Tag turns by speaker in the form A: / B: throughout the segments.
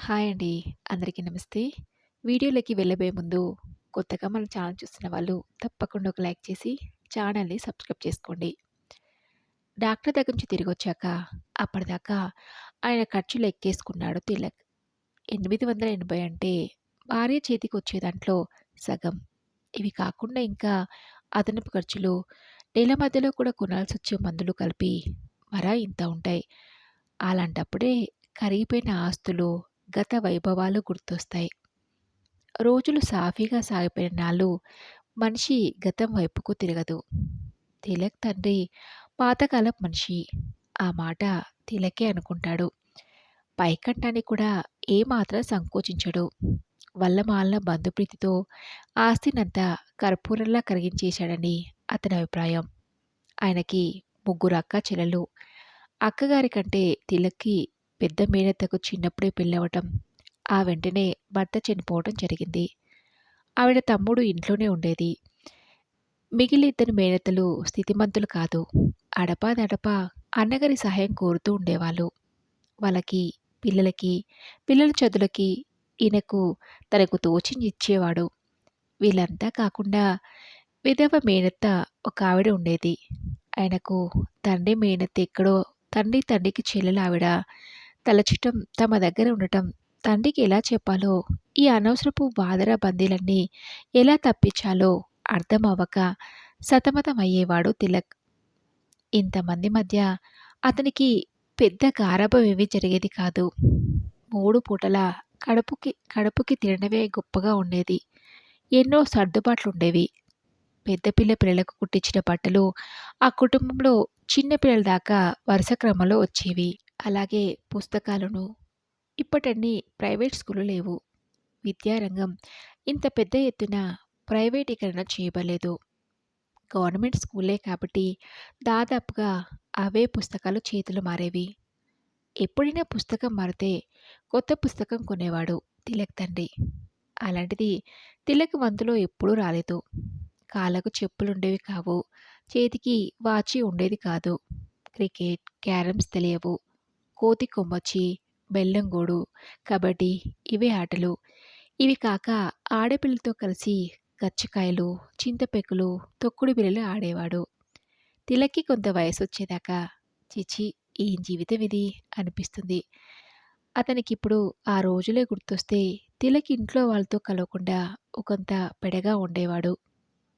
A: Hi అండి. అందరికీ నమస్తే. వీడియోలోకి వెళ్ళబోయే ముందు కొత్తగా మన ఛానల్ చూస్తున్న వాళ్ళు తప్పకుండా ఒక లైక్ చేసి ఛానల్‌ని సబ్స్క్రైబ్ చేసుకోండి. డాక్టర్ దగ్గర నుంచి తిరిగొచ్చాక అప్పటిదాకా ఆయన ఖర్చులు ఎక్కేసుకున్నాడు తిలక్. 880 అంటే భార్య చేతికొచ్చే దాంట్లో సగం. ఇవి కాకుండా ఇంకా అదనపు ఖర్చులు, నెల మధ్యలో కూడా కొనాల్సొచ్చే మందులు కలిపి మరా ఇంత ఉంటాయి. అలాంటప్పుడే కరిగిపోయిన ఆస్తులు, గత వైభవాలు గుర్తొస్తాయి. రోజులు సాఫీగా సాగిపోయిన నాళ్ళు మనిషి గతం వైపుకు తిరగదు. తిలక్ తండ్రి పాతకాలపు మనిషి. ఆ మాట తిలకే అనుకుంటాడు. పైకంటానికి కూడా ఏమాత్రం సంకోచించడు. వల్లమాలిన బంధుప్రీతితో ఆస్తినంతా కర్పూరంలా కరిగించేశాడని అతని అభిప్రాయం. ఆయనకి ముగ్గురు అక్కా చెల్లెలు. అక్కగారి కంటే తిలక్కి పెద్ద మేనత్తకు చిన్నప్పుడే పెళ్ళవటం, ఆ వెంటనే భర్త చనిపోవటం జరిగింది. ఆవిడ తమ్ముడు ఇంట్లోనే ఉండేది. మిగిలిన ఇద్దరు మేనత్తలు స్థితిమంతులు కాదు. అడపాదడపా అన్నగారి సహాయం కోరుతూ ఉండేవాళ్ళు. వాళ్ళకి, పిల్లలకి, పిల్లల చదువులకి ఈయనకు తనకు తోచింది ఇచ్చేవాడు. వీళ్ళంతా కాకుండా విధవ మేనత్త ఒక ఆవిడ ఉండేది. ఆయనకు తండ్రి మేనత్త ఎక్కడో, తండ్రికి చెల్లెలావిడ తలచటం, తమ దగ్గర ఉండటం తండ్రికి ఎలా చెప్పాలో, ఈ అనవసరపు వాదరా బందీలన్నీ ఎలా తప్పించాలో అర్థం అవ్వక సతమతమయ్యేవాడు తిలక్. ఇంతమంది మధ్య అతనికి పెద్ద గారాబం ఏమీ జరిగేది కాదు. 3 పూటలా కడుపుకి కడుపుకి తినడమే గొప్పగా ఉండేది. ఎన్నో సర్దుబాట్లుండేవి. పెద్ద పిల్లలకు కుట్టించిన బట్టలు ఆ కుటుంబంలో చిన్న పిల్లల దాకా వరుస క్రమంలో వచ్చేవి. అలాగే పుస్తకాలను. ఇప్పటన్ని ప్రైవేట్ స్కూళ్ళు లేవు. విద్యారంగం ఇంత పెద్ద ఎత్తున ప్రైవేటీకరణ చేయబడలేదు. గవర్నమెంట్ స్కూలే కాబట్టి దాదాపుగా అవే పుస్తకాలు చేతులు మారేవి. ఎప్పుడైనా పుస్తకం మారితే కొత్త పుస్తకం కొనేవాడు తిలక్ తండ్రి. అలాంటిది తిలక్ వంతులో ఎప్పుడూ రాలేదు. కాళ్ళకు చెప్పులుండేవి కావు. చేతికి వాచి ఉండేది కాదు. క్రికెట్, క్యారమ్స్ తెలియవు. కోతి కొమ్మచ్చి, బెల్లంగోడు, కబడ్డీ ఇవే ఆటలు. ఇవి కాక ఆడపిల్లలతో కలిసి గచ్చకాయలు, చింతపెక్కులు, తొక్కుడు బిళ్ళలు ఆడేవాడు. తిలక్కి కొంత వయసొచ్చేదాకా చిచి ఏం జీవితం ఇది అనిపిస్తుంది. అతనికిప్పుడు ఆ రోజులే గుర్తొస్తే తిలక్ ఇంట్లో వాళ్ళతో కలవకుండా ఒకంత పెడగా ఉండేవాడు.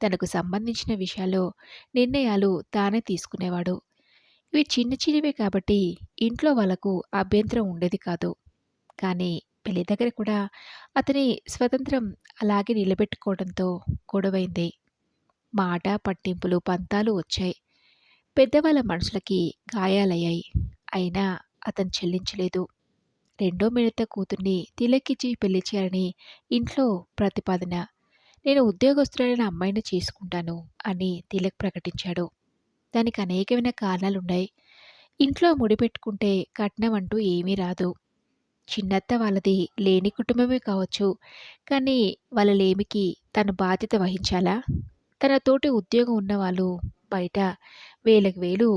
A: తనకు సంబంధించిన విషయాల్లో నిర్ణయాలు తానే తీసుకునేవాడు. ఇవి చిన్న చిన్నవే కాబట్టి ఇంట్లో వాళ్ళకు అభ్యంతరం ఉండేది కాదు. కానీ పెళ్లి దగ్గర కూడా అతని స్వతంత్రం అలాగే నిలబెట్టుకోవడంతో గొడవైంది. మాట పట్టింపులు పంతాలు వచ్చాయి. పెద్దవాళ్ళ మనసులకి గాయాలయ్యాయి. అయినా అతను చెల్లించలేదు. రెండో మేనత్త కూతుర్ని తిలక్కిచ్చి పెళ్లి చేయాలని ఇంట్లో ప్రతిపాదన. నేను ఉద్యోగస్తులైన అమ్మాయిని చేసుకుంటాను అని తిలక్ ప్రకటించాడు. దానికి అనేకమైన కారణాలున్నాయి. ఇంట్లో ముడిపెట్టుకుంటే కట్నం అంటూ ఏమీ రాదు. చిన్నత్త వాళ్ళది లేని కుటుంబమే కావచ్చు. కానీ వాళ్ళ లేమికి తను బాధ్యత వహించాలా? తన తోటి ఉద్యోగం ఉన్నవాళ్ళు బయట వేలకు వేలు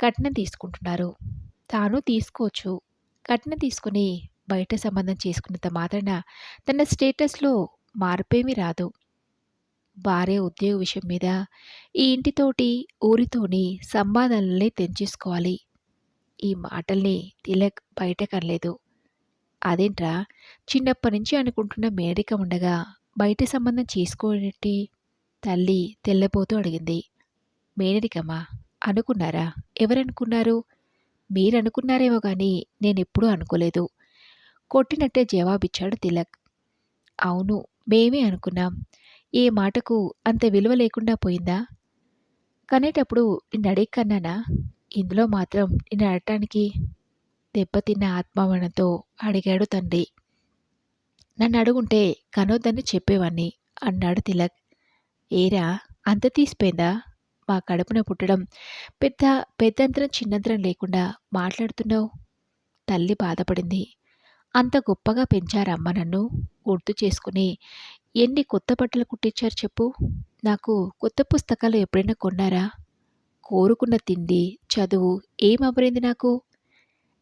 A: కట్నం తీసుకుంటున్నారు. తాను తీసుకోవచ్చు. కట్నం తీసుకుని బయట సంబంధం చేసుకున్నంత మాత్రాన తన స్టేటస్‌లో మార్పేమీ రాదు. భార్య ఉద్యోగ విషయం మీద ఈ ఇంటితోటి, ఊరితోని సంపాదనల్ని తెంచేసుకోవాలి. ఈ మాటల్ని తిలక్ బయటకనలేదు. అదేంట్రా చిన్నప్పటినుంచి అనుకుంటున్న మేనరికం ఉండగా బయట సంబంధం చేసుకోనేంటి? తల్లి తెల్లబోతూ అడిగింది. మేనరికమా? అనుకున్నారా? ఎవరనుకున్నారు? మీరనుకున్నారేమో గాని నేనెప్పుడూ అనుకోలేదు. కొట్టినట్టే జవాబిచ్చాడు తిలక్. అవును, మేమే అనుకున్నాం. ఏ మాటకు అంత విలువ లేకుండా పోయిందా? కనేటప్పుడు నిన్నడిగి కన్నానా? ఇందులో మాత్రం నిన్నడగటానికి? దెబ్బతిన్న ఆత్మావరణంతో అడిగాడు తండ్రి. నన్నడుగుంటే కనొద్దని చెప్పేవాణ్ణి అన్నాడు తిలక్. ఏరా అంత తీసిపోయిందా? మా కడుపున పుట్టడం పెద్దంతరం చిన్నంతరం లేకుండా మాట్లాడుతున్నావు. తల్లి బాధపడింది. అంత గొప్పగా పెంచారమ్మ నన్ను. గుర్తు చేసుకుని ఎన్ని కొత్త బట్టలు కుట్టించారు చెప్పు. నాకు కొత్త పుస్తకాలు ఎప్పుడైనా కొన్నారా? కోరుకున్న తిండి, చదువు ఏమవరైంది నాకు?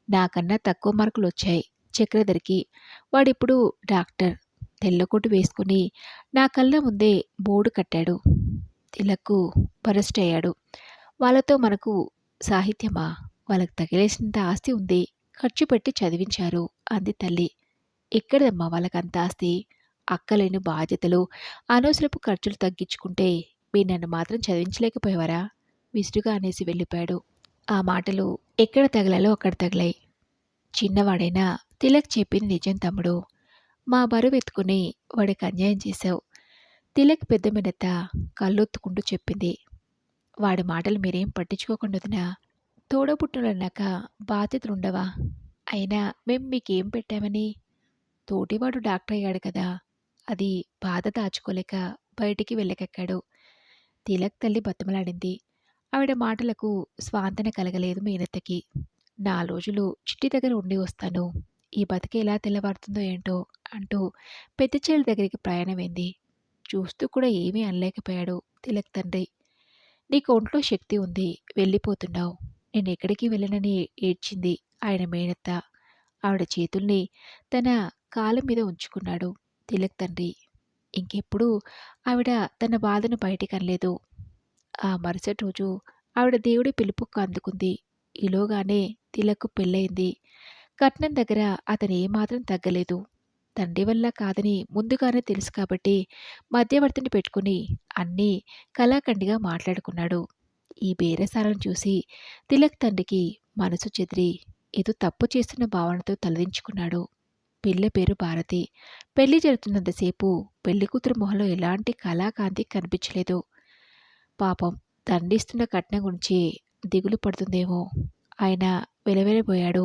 A: నాకన్నా తక్కువ మార్కులొచ్చాయి. చక్రధర్‌కి. వాడిప్పుడు డాక్టర్. తెల్లకోటు వేసుకొని నా కళ్ళ ముందే బోర్డు కట్టాడు. తిలక్కు బరస్ట్ అయ్యాడు. వాళ్ళతో మనకు సాహిత్యమా? వాళ్ళకి తగిలేసినంత ఆస్తి ఉంది. ఖర్చు పెట్టి చదివించారు అంది తల్లి. ఎక్కడిదమ్మా వాళ్ళకంత ఆస్తి? అక్కలేని బాధ్యతలు, అనవసరపు ఖర్చులు తగ్గించుకుంటే మీరు నన్ను మాత్రం చదివించలేకపోయేవారా? విసురుగా అనేసి వెళ్ళిపోయాడు. ఆ మాటలు ఎక్కడ తగిలాలో అక్కడ తగిలాయి. చిన్నవాడైనా తిలక్ చెప్పింది నిజం తమ్ముడు. మా బరువెత్తుకుని వాడికి అన్యాయం చేశావు. తిలక్ పెద్ద మినత కళ్ళొత్తుకుంటూ చెప్పింది. వాడి మాటలు మీరేం పట్టించుకోకుండా వదినా. తోడబుట్టులన్నాక బాధ్యతలుండవా? అయినా మేం మీకేం పెట్టామని? తోటివాడు డాక్టర్ అయ్యాడు కదా! అది బాధ దాచుకోలేక బయటికి వెళ్ళకెక్కాడు. తిలక్ తల్లి బతిమలాడింది. ఆవిడ మాటలకు స్వాంతన కలగలేదు మేనత్తకి. 4 రోజులు చిట్టి దగ్గర ఉండి వస్తాను. ఈ బతికి ఎలా తెల్లవారుతుందో ఏంటో అంటూ పెద్ద చెల్లి దగ్గరికి ప్రయాణమైంది. చూస్తూ కూడా ఏమీ అనలేకపోయాడు తిలక్ తండ్రి. నీకు ఒంట్లో శక్తి ఉంది. వెళ్ళిపోతున్నావు. నేనెక్కడికి వెళ్ళనని ఏడ్చింది ఆయన మేనత్త. ఆవిడ చేతుల్ని తన కాళ్ళ మీద ఉంచుకున్నాడు తిలక్ తండ్రి. ఇంకెప్పుడూ ఆవిడ తన బాధను బయటికనలేదు. ఆ మరుసటి రోజు ఆవిడ దేవుడి పిలుపుకు అందుకుంది. ఈలోగానే తిలక్కు పెళ్ళయింది. కట్నం దగ్గర అతను ఏమాత్రం తగ్గలేదు. తండ్రి వల్ల కాదని ముందుగానే తెలుసు కాబట్టి మధ్యవర్తిని పెట్టుకుని అన్నీ కళాఖండిగా మాట్లాడుకున్నాడు. ఈ బేరసాలను చూసి తిలక్ తండ్రికి మనసు చెదిరి ఏదో తప్పు చేస్తున్న భావనతో తలదించుకున్నాడు. పిల్ల పేరు భారతి. పెళ్లి జరుగుతున్నంతసేపు పెళ్లికూతురు మొహంలో ఎలాంటి కళాకాంతి కనిపించలేదు. పాపం తండ్రిస్తున్న కట్నం గురించి దిగులు పడుతుందేమో. ఆయన వెలవెలబోయాడు.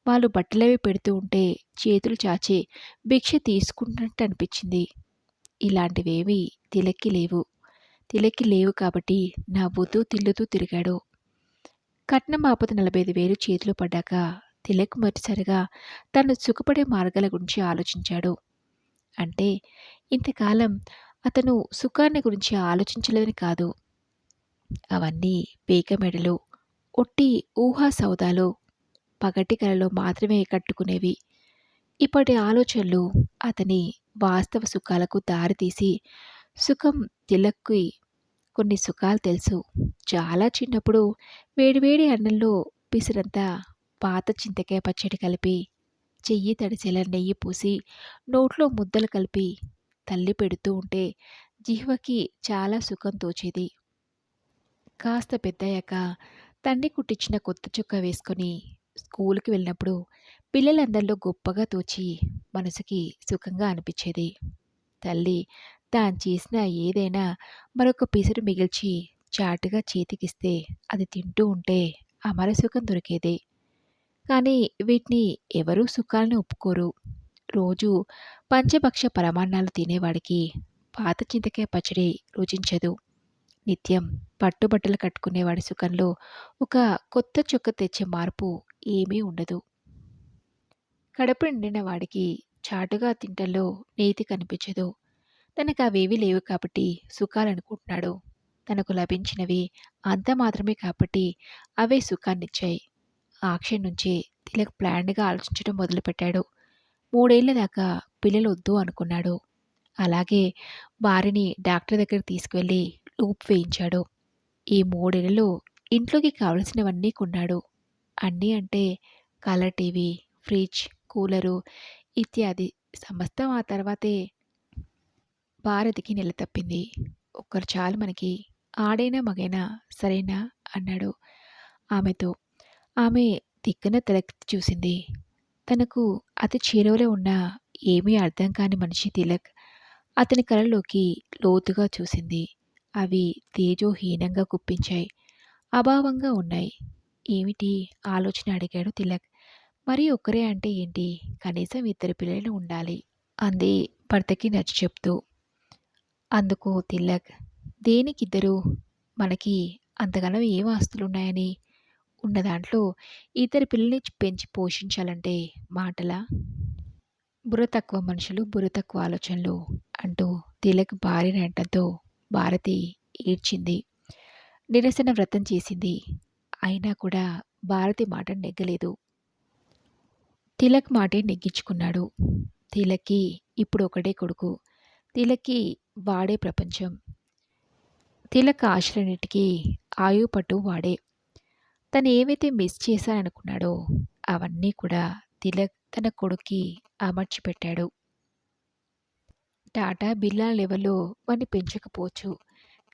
A: వాళ్ళు బట్టలవి పెడుతూ ఉంటే చేతులు చాచి భిక్ష తీసుకుంటున్నట్టు అనిపించింది. ఇలాంటివేమీ తిలక్కి లేవు. తిలక్కి లేవు కాబట్టి నవ్వుతూ తిల్లుతూ తిరిగాడు. కట్నం ఆపద 45,000 చేతిలో పడ్డాక తిలక్ మొదటిసారిగా తను సుఖపడే మార్గాల గురించి ఆలోచించాడు. అంటే ఇంతకాలం అతను సుఖాన్ని గురించి ఆలోచించలేదని కాదు. అవన్నీ పేకమెడలు, ఒట్టి ఊహా సౌదాలు, పగటి కలలో మాత్రమే కట్టుకునేవి. ఇప్పటి ఆలోచనలు అతని వాస్తవ సుఖాలకు దారితీసి సుఖం తిలక్కి కొన్ని సుఖాలు తెలుసు. చాలా చిన్నప్పుడు వేడివేడి అన్నంలో పిసిరంతా పాత చింతకాయ పచ్చడి కలిపి, చెయ్యి తడిసేలా నెయ్యి పూసి, నోట్లో ముద్దలు కలిపి తల్లి పెడుతూ ఉంటే జిహ్వకి చాలా సుఖం తోచేది. కాస్త పెద్దయ్యాక తండ్రి కుట్టించిన కొత్త చొక్కా వేసుకొని స్కూలుకి వెళ్ళినప్పుడు పిల్లలందరిలో గొప్పగా తోచి మనసుకి సుఖంగా అనిపించేది. తల్లి తాను చేసిన ఏదైనా మరొక పిసరు మిగిల్చి చాటుగా చేతికిస్తే అది తింటూ ఉంటే అమర సుఖం దొరికేది. కానీ వీటిని ఎవరూ సుఖాలను ఒప్పుకోరు. రోజు పంచభక్ష పరమాన్నాలు తినేవాడికి పాత చింతకాయ పచ్చడి రుచించదు. నిత్యం పట్టుబట్టలు కట్టుకునేవాడి సుఖంలో ఒక కొత్త చొక్క తెచ్చే మార్పు ఏమీ ఉండదు. కడుపు నిండిన వాడికి చాటుగా తింటల్లో నీతి కనిపించదు. తనకు అవేవీ లేవు కాబట్టి సుఖాలనుకుంటున్నాడు. తనకు లభించినవి అంత మాత్రమే కాబట్టి అవే సుఖాన్నిచ్చాయి. ఆ క్షణం నుంచే తిలక్ ప్లాన్డ్గా ఆలోచించడం మొదలుపెట్టాడు. 3 ఏళ్ల దాకా పిల్లలు వద్దు అనుకున్నాడు. అలాగే భార్యని డాక్టర్ దగ్గరికి తీసుకువెళ్ళి లూప్ వేయించాడు. ఈ 3 ఏళ్లలో ఇంట్లోకి కావలసినవన్నీ కొన్నాడు. అన్నీ అంటే కలర్ టీవీ, ఫ్రిడ్జ్, కూలరు ఇత్యాది సమస్తం ఆ తర్వాతే. భారతికి నెల తప్పింది. ఒక్కరు చాలు మనకి. ఆడైనా మగైనా సరేనా అన్నాడు ఆమెతో. ఆమె తిక్కన తలెత్తి చూసింది. తనకు అతి చేరువలో ఉన్న ఏమీ అర్థం కాని మనిషి తిలక్. అతని కళ్ళలోకి లోతుగా చూసింది. అవి తేజోహీనంగా గుప్పించాయి. అభావంగా ఉన్నాయి. ఏమిటి ఆలోచన అడిగాడు తిలక్. మరి ఒక్కరే అంటే ఏంటి? కనీసం 2 పిల్లలు ఉండాలి అంది భర్తకి నచ్చ చెప్తూ. అందుకు తిలక్, దేనికిద్దరు? మనకి అంతగానం ఏం ఆస్తులున్నాయని? ఉన్న దాంట్లో 2 పిల్లల్ని పెంచి పోషించాలంటే మాటలా? బుర్ర తక్కువ మనుషులు, బుర్ర తక్కువ ఆలోచనలు అంటూ తిలక్ భార్యని అంటంతో భారతి ఏడ్చింది. నిరసన వ్రతం చేసింది. అయినా కూడా భారతి మాట నెగ్గలేదు. తిలక్ మాటే నెగ్గించుకున్నాడు. తిలక్‌కి ఇప్పుడు ఒకడే కొడుకు. తిలక్‌కి వాడే ప్రపంచం. తిలక్ ఆశలన్నిటికీ ఆయువుపట్టు వాడే. తను ఏవైతే మిస్ చేశాననుకున్నాడో అవన్నీ కూడా తిలక్ తన కొడుక్కి అమర్చిపెట్టాడు. టాటా, బిర్లా లెవెల్‌లో వాడిని పెంచకపోవచ్చు.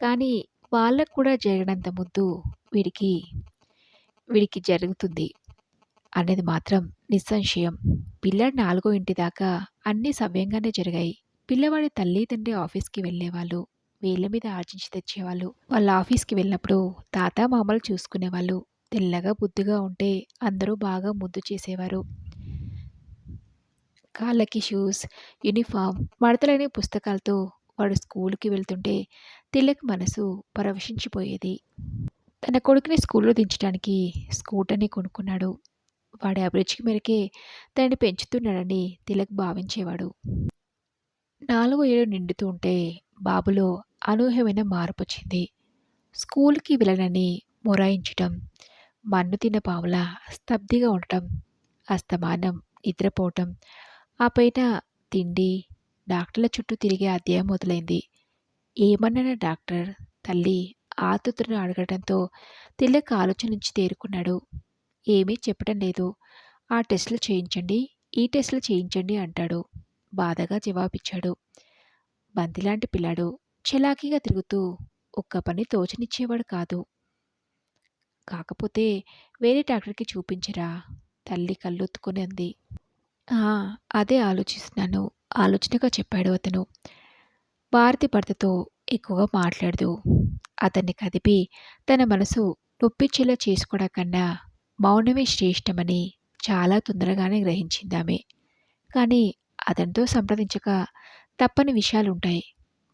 A: కానీ వాళ్ళకి కూడా జరగనంత ముద్దు వీడికి వీడికి జరుగుతుంది అనేది మాత్రం నిస్సంశయం. పిల్లాడు నాలుగో ఇంటి దాకా అన్నీ సవ్యంగానే జరిగాయి. పిల్లవాడి తల్లి, తండ్రి ఆఫీస్‌కి వెళ్ళేవాళ్ళు. వేళ్ళ మీద ఆర్జించి తెచ్చేవాళ్ళు. వాళ్ళ ఆఫీస్‌కి వెళ్ళినప్పుడు తాత, మామలు చూసుకునేవాళ్ళు. తెల్లగా, బుద్ధిగా ఉంటే అందరూ బాగా ముద్దు చేసేవారు. కాళ్ళకి షూస్, యూనిఫామ్, మడతలేని పుస్తకాలతో వాడు స్కూలుకి వెళ్తుంటే తిలక్ మనసు పరవశించిపోయేది. తన కొడుకుని స్కూల్లో దించడానికి స్కూటర్‌ని కొనుక్కున్నాడు. వాడి అభిరుచికి మేరకే తనని పెంచుతున్నాడని తిలక్ భావించేవాడు. 4 ఏడు నిండుతూ ఉంటే బాబులో అనూహ్యమైన మార్పొచ్చింది. స్కూలుకి వెళ్ళనని మొరాయించటం, మన్ను తిన్న పాములా స్తబ్దిగా ఉండటం, అస్తమానం నిద్రపోవటం, ఆ పైన తిండి, డాక్టర్ల చుట్టూ తిరిగే అధ్యాయం మొదలైంది. ఏమన్నానా డాక్టర్, తల్లి ఆతురతను అడగటంతో తిలక్ ఆలోచన నుంచి తేరుకున్నాడు. ఏమీ చెప్పటం లేదు. ఆ టెస్టులు చేయించండి, ఈ టెస్టులు చేయించండి అంటాడు. బాధగా జవాబిచ్చాడు. బంతిలాంటి పిల్లాడు చలాకీగా తిరుగుతూ ఒక్క పని తోచనిచ్చేవాడు కాదు. కాకపోతే వేరే డాక్టర్‌కి చూపించరా? తల్లి కళ్ళొత్తుకొని అంది. ఆ! అదే ఆలోచిస్తున్నాను. ఆలోచనగా చెప్పాడు అతను. భారతి భర్తతో ఎక్కువగా మాట్లాడదు. అతన్ని కదిపి తన మనసు నొప్పించేలా చేసుకోవడం కన్నా మౌనమే శ్రేష్టమని చాలా తొందరగానే గ్రహించిందామె. కానీ అతనితో సంప్రదించక తప్పని విషయాలుంటాయి.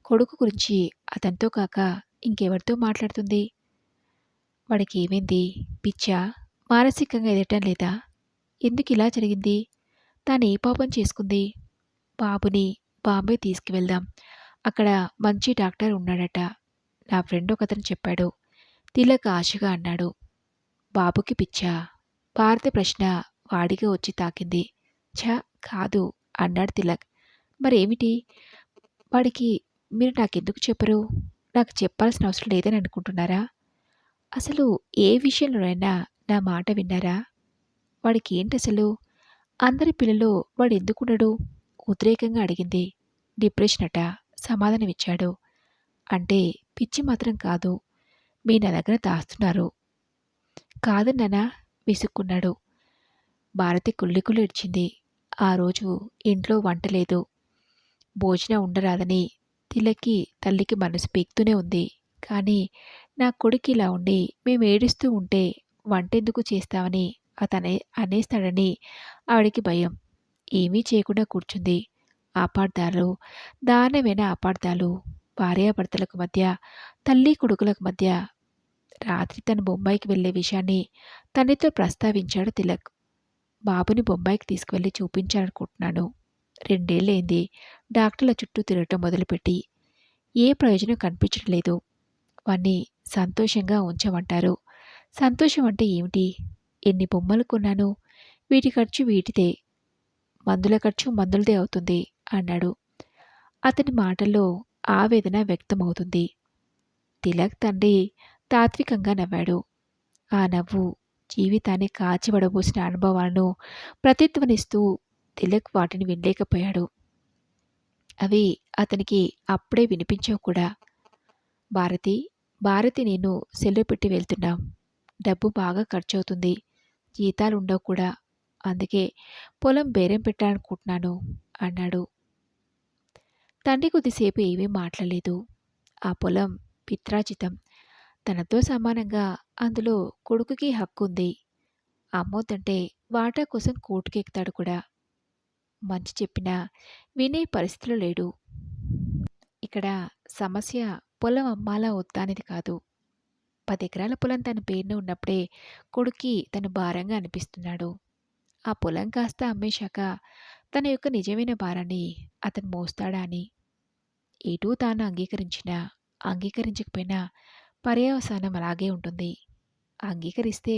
A: కొడుకు గురించి అతనితో కాక ఇంకెవరితో మాట్లాడుతుంది? వాడికేమైంది? పిచ్చా? మానసికంగా ఎదగటం లేదా? ఎందుకిలా జరిగింది? తానే పాపం చేసుకుంది? బాబుని బాంబే తీసుకువెళ్దాం. అక్కడ మంచి డాక్టర్ ఉన్నాడట. నా ఫ్రెండ్ ఒకతను చెప్పాడు. తిలక్ ఆశగా అన్నాడు. బాబుకి పిచ్చా? భారతి ప్రశ్న వాడిగా వచ్చి తాకింది. ఛ! కాదు అన్నాడు తిలక్. మరేమిటి? వాడికి మీరు నాకెందుకు చెప్పరు? నాకు చెప్పాల్సిన అవసరం లేదని అనుకుంటున్నారా? అసలు ఏ విషయంలోనైనా నా మాట విన్నారా? వాడికేంటసలు? అందరి పిల్లలో వాడెందుకుండడు? ఉద్రేకంగా అడిగింది. డిప్రెషన్ అట సమాధానమిచ్చాడు. అంటే పిచ్చి మాత్రం కాదు. మీరు నా దగ్గర దాస్తున్నారు. కాదన్నానా? విసుక్కున్నాడు. భారతి కుళ్ళి కుళ్ళి ఏడ్చింది. ఆ రోజు ఇంట్లో వంట లేదు. భోజనం ఉండరాదని తిలక్కి తల్లికి మనసు పీకుతూనే ఉంది. కానీ నా కొడుకు ఇలా ఉండి మేమేడుస్తూ ఉంటే వంటెందుకు చేస్తావని అతనే అనేస్తాడని ఆవిడికి భయం. ఏమీ చేయకుండా కూర్చుంది. అపార్థాలు, దారుణమైన అపార్థాలు, భార్యాభర్తలకు మధ్య, తల్లి కొడుకులకు మధ్య. రాత్రి తను బొంబాయికి వెళ్ళే విషయాన్ని తండ్రితో ప్రస్తావించాడు తిలక్. బాబుని బొంబాయికి తీసుకువెళ్ళి చూపించాలనుకుంటున్నాను. 2 ఏళ్లయింది డాక్టర్ల చుట్టూ తిరగటం మొదలుపెట్టి. ఏ ప్రయోజనం కనిపించడం లేదు. వాణ్ణి సంతోషంగా ఉంచమంటారు. సంతోషం అంటే ఏమిటి? ఎన్ని బొమ్మలు కొన్నాను? వీటి ఖర్చు వీటిదే. మందుల ఖర్చు మందులదే అవుతుంది అన్నాడు. అతని మాటల్లో ఆవేదన వ్యక్తమవుతుంది. తిలక్ తండ్రి తాత్వికంగా నవ్వాడు. ఆ నవ్వు జీవితాన్ని కాచివడబోసిన అనుభవాలను ప్రతిధ్వనిస్తూ తిలక్ వాటిని వినలేకపోయాడు. అవి అతనికి అప్పుడే వినిపించవు కూడా. భారతి, భారతి నేను సెలవు పెట్టి వెళ్తున్నాం. డబ్బు బాగా ఖర్చవుతుంది. జీతాలుండవు కూడా. అందుకే పొలం బేరం పెట్టాలనుకుంటున్నాను అన్నాడు. తండ్రి కొద్దిసేపు ఏమీ మాట్లాడలేదు. ఆ పొలం పిత్రాజితం. తనతో సమానంగా అందులో కొడుకుకి హక్కుంది. అమ్మొద్దంటే వాటా కోసం కోర్టుకెక్కుతాడు కూడా. మంచి చెప్పినా వినే పరిస్థితిలో లేడు. ఇక్కడ సమస్య పొలం అమ్మాలా వద్దా అనేది కాదు. 10 ఎకరాల పొలం తన పేరున ఉన్నప్పుడే కొడుక్కి తను భారంగా అనిపిస్తున్నాడు. ఆ పొలం కాస్త అమ్మేశాక తన యొక్క నిజమైన భారాన్ని అతను మోస్తాడా అని. ఎటూ తాను అంగీకరించినా, అంగీకరించకపోయినా పర్యవసానం అలాగే ఉంటుంది. అంగీకరిస్తే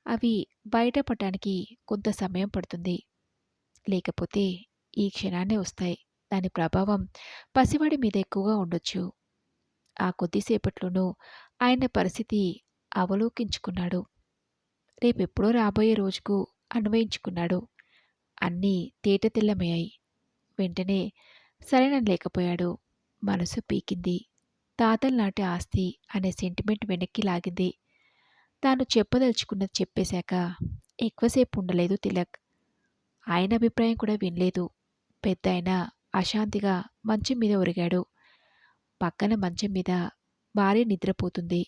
A: అవి బయటపడటానికి కొంత సమయం పడుతుంది. లేకపోతే ఈ క్షణాన్నే వస్తాయి. దాని ప్రభావం పసివాడి మీద ఎక్కువగా ఉండొచ్చు. ఆ కొద్దిసేపట్లోనూ ఆయన పరిస్థితి అవలోకించుకున్నాడు. రేపెప్పుడో రాబోయే రోజుకు అన్వయించుకున్నాడు. అన్నీ తేటతెల్లమయ్యాయి. వెంటనే సరేననలేకపోయాడు. మనసు పీకింది. తాతల్నాటి ఆస్తి అనే సెంటిమెంట్ వెనక్కి లాగింది. తాను చెప్పదలుచుకున్నది చెప్పేశాక ఎక్కువసేపు ఉండలేదు తిలక్. ఆయన అభిప్రాయం కూడా వినలేదు. పెద్దాయన అశాంతిగా మంచం మీద ఒరిగాడు. పక్కన మంచం మీద భార్య నిద్రపోతుంది.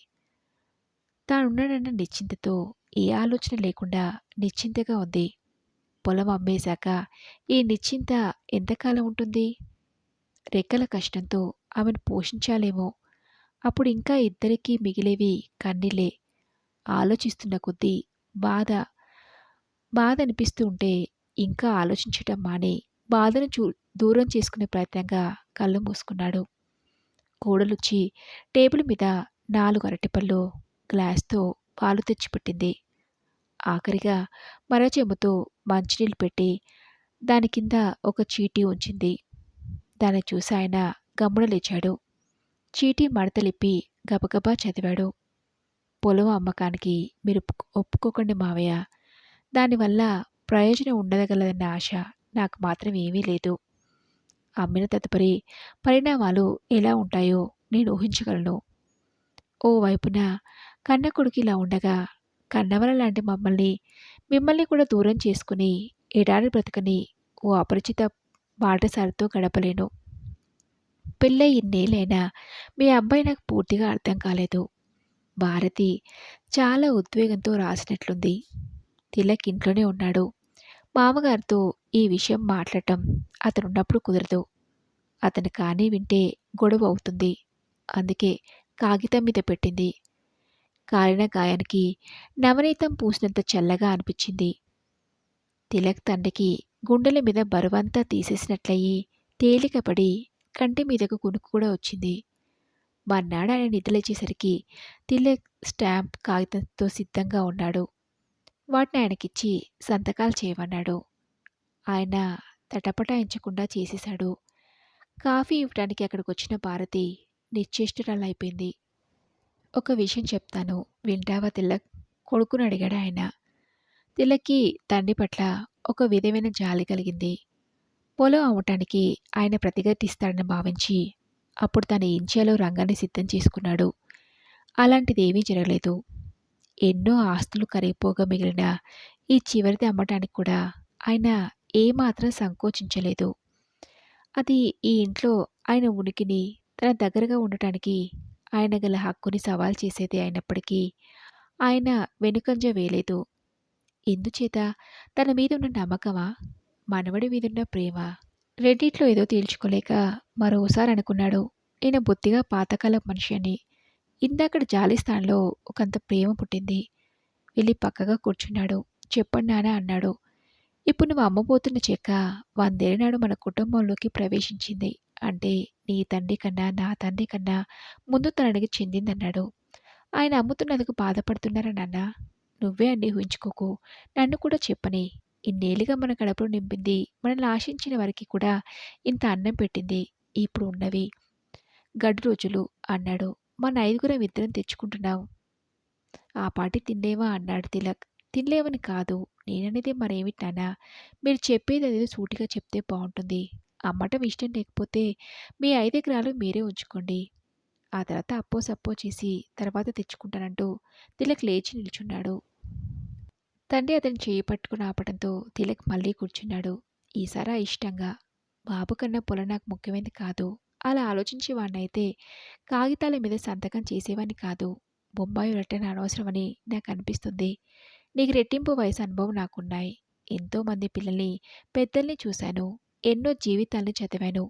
A: తానున్నాడన్న నిశ్చింతతో ఏ ఆలోచన లేకుండా నిశ్చింతగా ఉంది. పొలం అమ్మేశాక ఈ నిశ్చింత ఎంతకాలం ఉంటుంది? రెక్కల కష్టంతో ఆమెను పోషించాలేమో. అప్పుడు ఇంకా ఇద్దరికీ మిగిలేవి కన్నీళ్ళే. ఆలోచిస్తున్న కొద్దీ బాధ బాధ అనిపిస్తూ ఉంటే ఇంకా ఆలోచించటం మాని బాధను దూరం చేసుకునే ప్రయత్నంగా కళ్ళు మూసుకున్నాడు. కోడలొచ్చి టేబుల్ మీద 4 అరటిపళ్ళు గ్లాస్తో పాలు తెచ్చిపెట్టింది. ఆఖరిగా మరో చెంబుతో మంచినీళ్ళు పెట్టి దాని కింద ఒక చీటీ ఉంచింది. దాన్ని చూసి ఆయన గమ్మున లేచాడు. చీటీ మడతలిప్పి గబగబా చదివాడు. పొలం అమ్మకానికి మీరు ఒప్పుకోకండి మావయ్య. దానివల్ల ప్రయోజనం ఉండగలదన్న ఆశ నాకు మాత్రం ఏమీ లేదు. అమ్మిన తదుపరి పరిణామాలు ఎలా ఉంటాయో నేను ఊహించగలను. ఓ వైపున కన్న కొడుకు ఇలా ఉండగా, కన్నవల లాంటి మిమ్మల్ని కూడా దూరం చేసుకుని ఎడారి బ్రతకని ఓ అపరిచిత బాటసారితో గడపలేను. పెళ్ళై ఇన్నేళ్ళైనా మీ అబ్బాయి నాకు పూర్తిగా అర్థం కాలేదు. భారతి చాలా ఉద్వేగంతో రాసినట్లుంది. తిలక్ ఇంట్లోనే ఉన్నాడు. మామగారితో ఈ విషయం మాట్లాడటం అతనున్నప్పుడు కుదరదు. అతను కానీ వింటే గొడవ అవుతుంది. అందుకే కాగితం మీద పెట్టింది. కాలిన గాయానికి నవనీతం పూసినంత చల్లగా అనిపించింది. తిలక్ తండ్రికి గుండెల మీద బరువంతా తీసేసినట్లయి తేలికపడి కంటి మీదకు కునుకు కూడా వచ్చింది. మర్నాడు ఆయన నిద్రలేచేసరికి తిలక్ స్టాంప్ కాగితంతో సిద్ధంగా ఉన్నాడు. వాటిని ఆయనకిచ్చి సంతకాలు చేయమన్నాడు. ఆయన తటపటాయించకుండా చేసేశాడు. కాఫీ ఇవ్వటానికి అక్కడికొచ్చిన భారతి నిశ్చేష్టురాలైపోయింది. ఒక విషయం చెప్తాను, వింటావా తిలక్? కొడుకుని అడిగాడు ఆయన. తిలక్కి తండ్రి పట్ల ఒక విధమైన జాలి కలిగింది. పొలం అమ్మటానికి ఆయన ప్రతిఘటిస్తాడని భావించి అప్పుడు తను ఏం చేయాలో రంగాన్ని సిద్ధం చేసుకున్నాడు. అలాంటిదేమీ జరగలేదు. ఎన్నో ఆస్తులు కరిగిపోగా మిగిలిన ఈ చివరిది అమ్మటానికి కూడా ఆయన ఏమాత్రం సంకోచించలేదు. అది ఈ ఇంట్లో ఆయన ఉనికిని తన దగ్గరగా ఉండటానికి ఆయన గల హక్కుని సవాల్ చేసేది అయినప్పటికీ ఆయన వెనుకంజ వేయలేదు. ఎందుచేత? తన మీదున్న నమ్మకమా? మనవడి మీదున్న ప్రేమ? రెండిట్లో ఏదో తేల్చుకోలేక మరోసారి అనుకున్నాడు, నేను బొత్తిగా పాతకాలపు మనిషి అని. ఇందాకటి జాలి స్థానంలో ఒకంత ప్రేమ పుట్టింది. వెళ్ళి పక్కగా కూర్చున్నాడు. చెప్పండి నాన్న అన్నాడు. ఇప్పుడు నువ్వు అమ్మబోతున్న చెక్క 100 ఏళ్ల నాడు మన కుటుంబంలోకి ప్రవేశించింది. అంటే నీ తండ్రి కన్నా నా తండ్రి కన్నా ముందు తననికి చెందిందన్నాడు. ఆయన అమ్ముతున్నందుకు బాధపడుతున్నారా నాన్న? నువ్వే అన్నీ ఊహించుకోకు. నన్ను కూడా చెప్పని. ఇన్నేళ్ళుగా మన కడుపులో నింపింది, మనల్ని ఆశించిన వారికి కూడా ఇంత అన్నం పెట్టింది. ఇప్పుడు ఉన్నవి గడ్డు రోజులు అన్నాడు. మన 5గురం ఇద్దరం తెచ్చుకుంటున్నాం. ఆ పాటి తిండేవా అన్నాడు తిలక్. తినలేవని కాదు, నేననేది మరేమిటానా? మీరు చెప్పేది అదేదో సూటిగా చెప్తే బాగుంటుంది. అమ్మటం ఇష్టం లేకపోతే మీ 5 ఎకరాలు మీరే ఉంచుకోండి. ఆ తర్వాత అప్పో సప్పో చేసి తర్వాత తెచ్చుకుంటానంటూ తిలక్ లేచి నిల్చున్నాడు. తండ్రి అతని చేయి పట్టుకుని ఆపడంతో తిలక్ మళ్ళీ కూర్చున్నాడు. ఈసారి ఇష్టంగా, బాబు కన్నా పొలం నాకు ముఖ్యమైనది కాదు. అలా ఆలోచించేవాడినైతే కాగితాల మీద సంతకం చేసేవాడిని కాదు. బొంబాయి వెళ్ళటం అనవసరమని నాకు అనిపిస్తుంది. నీకు రెట్టింపు వయసు అనుభవం నాకున్నాయి. ఎంతోమంది పిల్లల్ని పెద్దల్ని చూశాను. ఎన్నో జీవితాల్ని చదివాను.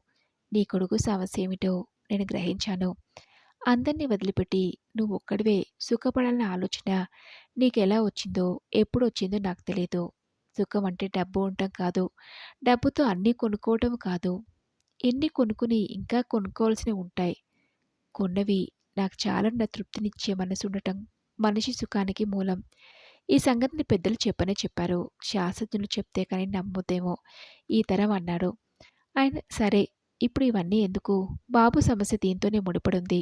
A: నీ కొడుకు సమస్య ఏమిటో నేను గ్రహించాను. అందరినీ వదిలిపెట్టి నువ్వు ఒక్కడివే సుఖపడాలన్న ఆలోచన నీకెలా వచ్చిందో, ఎప్పుడు వచ్చిందో నాకు తెలియదు. సుఖం అంటే డబ్బు ఉండటం కాదు, డబ్బుతో అన్నీ కొనుక్కోవటం కాదు. ఎన్ని కొనుక్కుని ఇంకా కొనుక్కోవాల్సినవి ఉంటాయి. కొన్నవి నాకు చాలన్న తృప్తినిచ్చే మనసు ఉండటం మనిషి సుఖానికి మూలం. ఈ సంగతిని పెద్దలు చెప్పనే చెప్పారు. శాస్త్రజ్ఞులు చెప్తే కానీ నమ్మొద్దేమో ఈ తరం అన్నాడు. ఆయన సరే ఇప్పుడు ఇవన్నీ ఎందుకు? బాబు సమస్య దీంతోనే ముడిపడుంది.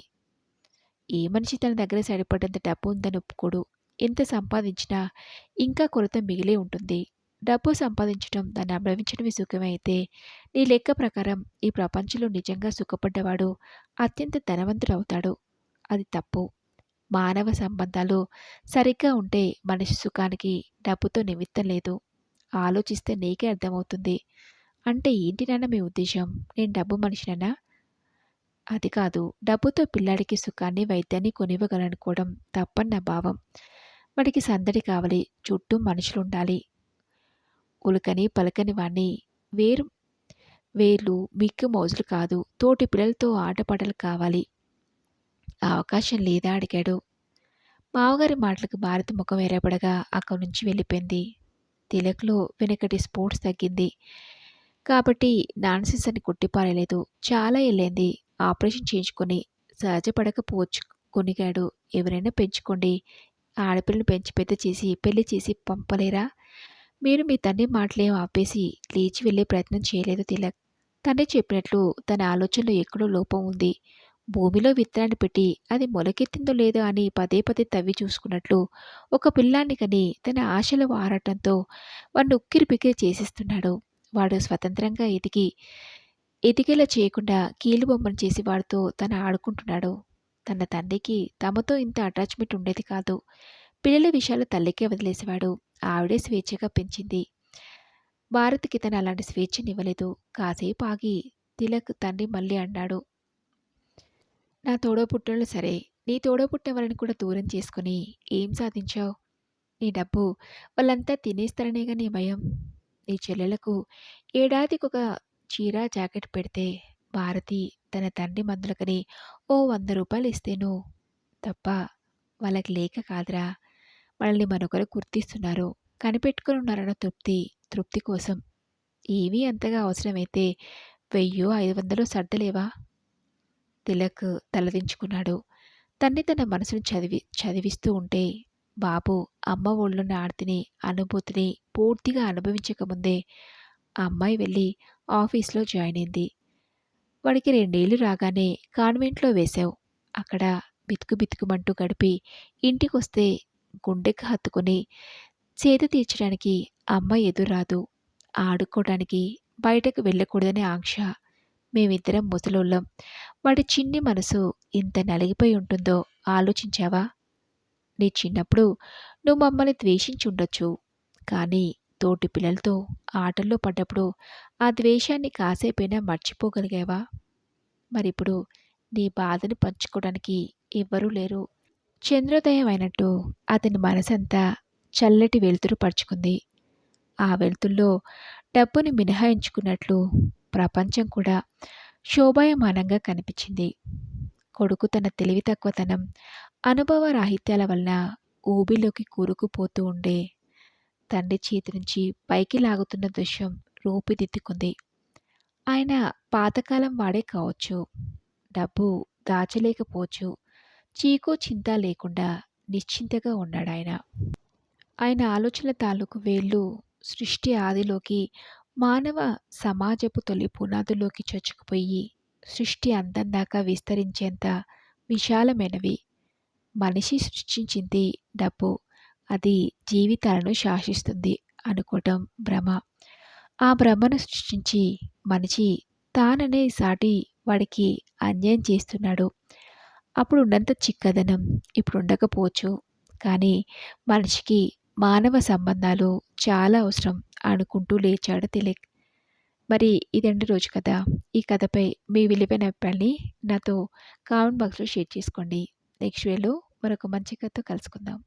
A: ఏ మనిషి తన దగ్గర సరిపడంత డబ్బు ఉందని ఒప్పుకోడు. ఎంత సంపాదించినా ఇంకా కొరత మిగిలే ఉంటుంది. డబ్బు సంపాదించటం, దాన్ని అనుభవించడమే సుఖమే అయితే, నీ లెక్క ప్రకారం ఈ ప్రపంచంలో నిజంగా సుఖపడ్డవాడు అత్యంత ధనవంతుడవుతాడు. అది తప్పు. మానవ సంబంధాలు సరిగ్గా ఉంటే మనిషి సుఖానికి డబ్బుతో నిమిత్తం లేదు. ఆలోచిస్తే నీకే అర్థమవుతుంది. అంటే ఏంటి నాన్న మీ ఉద్దేశం? నేను డబ్బు మనిషినేనా? అది కాదు. డబ్బుతో పిల్లాడికి సుఖాన్ని, వైద్యాన్ని కొనివ్వగలనుకోవడం తప్పని నా భావం. వాడికి సందడి కావాలి. చుట్టూ మనుషులుండాలి. ఉలకని, పలకని వాణ్ణి వేరు వేర్లు, మిక్కు మౌజులు కాదు. తోటి పిల్లలతో ఆటపాటలు కావాలి. ఆ అవకాశం లేదా అడిగాడు. మావగారి మాటలకు భారతి ముఖం ఎర్రబడగా అక్కడి నుంచి వెళ్ళిపోయింది. తిలక్‌లో వెనకటి స్పోర్ట్స్ తగ్గింది. కాబట్టి నాన్‌సెన్స్ అని కొట్టిపారేయలేదు. చాలా ఏళ్ళైంది ఆపరేషన్ చేయించుకొని. సహజపడకపోవచ్చు గొణిగాడు. ఎవరైనా పెంచుకోండి. ఆడపిల్లని పెంచి పెద్ద చేసి, పెళ్లి చేసి పంపలేరా? మీరు మీ తండ్రి మాటలేం ఆపేసి లేచి వెళ్ళే ప్రయత్నం చేయలేదు తిలక్. తండ్రి చెప్పినట్లు తన ఆలోచనలో ఎక్కడో లోపం ఉంది. భూమిలో విత్తనాన్ని పెట్టి అది మొలకెత్తిందో లేదో అని పదే పదే తవ్వి చూసుకున్నట్లు ఒక పిల్లాన్ని కని తన ఆశల ఆరాటంతో వాడిని ఉక్కిరి బిక్కిరి చేసేస్తున్నాడు. వాడు స్వతంత్రంగా ఎదిగేలా చేయకుండా కీలుబొమ్మను చేసి వాడితో తను ఆడుకుంటున్నాడు. తన తండ్రికి తమతో ఇంత అటాచ్మెంట్ ఉండేది కాదు. పిల్లల విషయాలు తల్లికే వదిలేసేవాడు. ఆవిడే స్వేచ్ఛగా పెంచింది. భారత్‌కి తను అలాంటి స్వేచ్ఛనివ్వలేదు. కాసేపు ఆగి తిలక్ తండ్రి మళ్ళీ అన్నాడు. నా తోడబుట్టినోళ్ళు సరే, నీ తోడబుట్టిన వాళ్ళని కూడా దూరం చేసుకొని ఏం సాధించావు? నీ డబ్బు వాళ్ళంతా తినేస్తారనేగా నీ భయం. నీ చెల్లెలకు ఏడాదికొక చీర, జాకెట్ పెడితే భారతి తన తండ్రి మందులకని ఓ రూ. 100 ఇస్తేను తప్ప వాళ్ళకి లేక కాదురా. మనల్ని మరొకరు గుర్తిస్తున్నారు, కనిపెట్టుకొని ఉన్నారన్న తృప్తి కోసం. ఏమీ అంతగా అవసరమైతే 1000 500 సర్దలేవా? తిలక్ తలదించుకున్నాడు. తన్ని తన మనసును చదివిస్తూ ఉంటే బాబు అమ్మ ఒళ్ళున్న ఆర్తిని, అనుభూతిని పూర్తిగా అనుభవించకముందే ఆ అమ్మాయి వెళ్ళి ఆఫీస్‌లో జాయిన్ అయింది. వాడికి 2 ఏళ్ళు రాగానే కాన్వెంట్‌లో వేశావు. అక్కడ బితుకుమంటూ గడిపి ఇంటికొస్తే గుండెకి హత్తుకొని సేద తీర్చడానికి అమ్మ ఎదురాదు. ఆడుకోవడానికి బయటకు వెళ్ళకూడదనే ఆంక్ష. మేమిద్దరం ముసలోళ్ళం. వాడి చిన్ని మనసు ఇంత నలిగిపోయి ఉంటుందో ఆలోచించావా? నీ చిన్నప్పుడు నువ్వు మమ్మల్ని ద్వేషించుండొచ్చు. కానీ తోటి పిల్లలతో ఆటల్లో పడ్డప్పుడు ఆ ద్వేషాన్ని కాసేపైనా మర్చిపోగలిగావా? మరిప్పుడు నీ బాధను పంచుకోవడానికి ఎవ్వరూ లేరు. చంద్రోదయం అయినట్టు అతని మనసంతా చల్లటి వెలుతురు పరుచుకుంది. ఆ వెలుతుల్లో డబ్బుని మినహాయించుకున్నట్లు ప్రపంచం కూడా శోభాయమానంగా కనిపించింది. కొడుకు తన తెలివి తక్కువతనం, అనుభవ రాహిత్యాల వలన ఊబిలోకి కూరుకుపోతూ ఉండే తండ్రి చేతి నుంచి పైకి లాగుతున్న దృశ్యం రూపుదిద్దుకుంది. ఆయన పాతకాలం వాడే కావచ్చు. డబ్బు దాచలేకపోవచ్చు. చీకు చింత లేకుండా నిశ్చింతగా ఉన్నాడాయన. ఆయన ఆలోచనల తాలూకు వేళ్ళు సృష్టి ఆదిలోకి, మానవ సమాజపు తొలి పునాదుల్లోకి చొచ్చుకుపోయి సృష్టి అంతం దాకా విస్తరించేంత విశాలమైనవి. మనిషి సృష్టించింది డబ్బు. అది జీవితాలను శాసిస్తుంది అనుకోవటం భ్రమ. ఆ భ్రమను సృష్టించి మనిషి తాననే సాటి వాడికి అన్యాయం చేస్తున్నాడు. అప్పుడు ఉన్నంత చిక్కదనం ఇప్పుడు ఉండకపోవచ్చు. కానీ మనిషికి మానవ సంబంధాలు చాలా అవసరం అనుకుంటూ లేచాడు తిలక్. మరి ఇదండి రోజు కథ. ఈ కథపై మీ విలువైన అభిప్రాయాన్ని నాతో కామెంట్ బాక్స్‌లో షేర్ చేసుకోండి. నెక్స్ట్ వీడియోలో మరొక మంచి కథతో కలుసుకుందాం.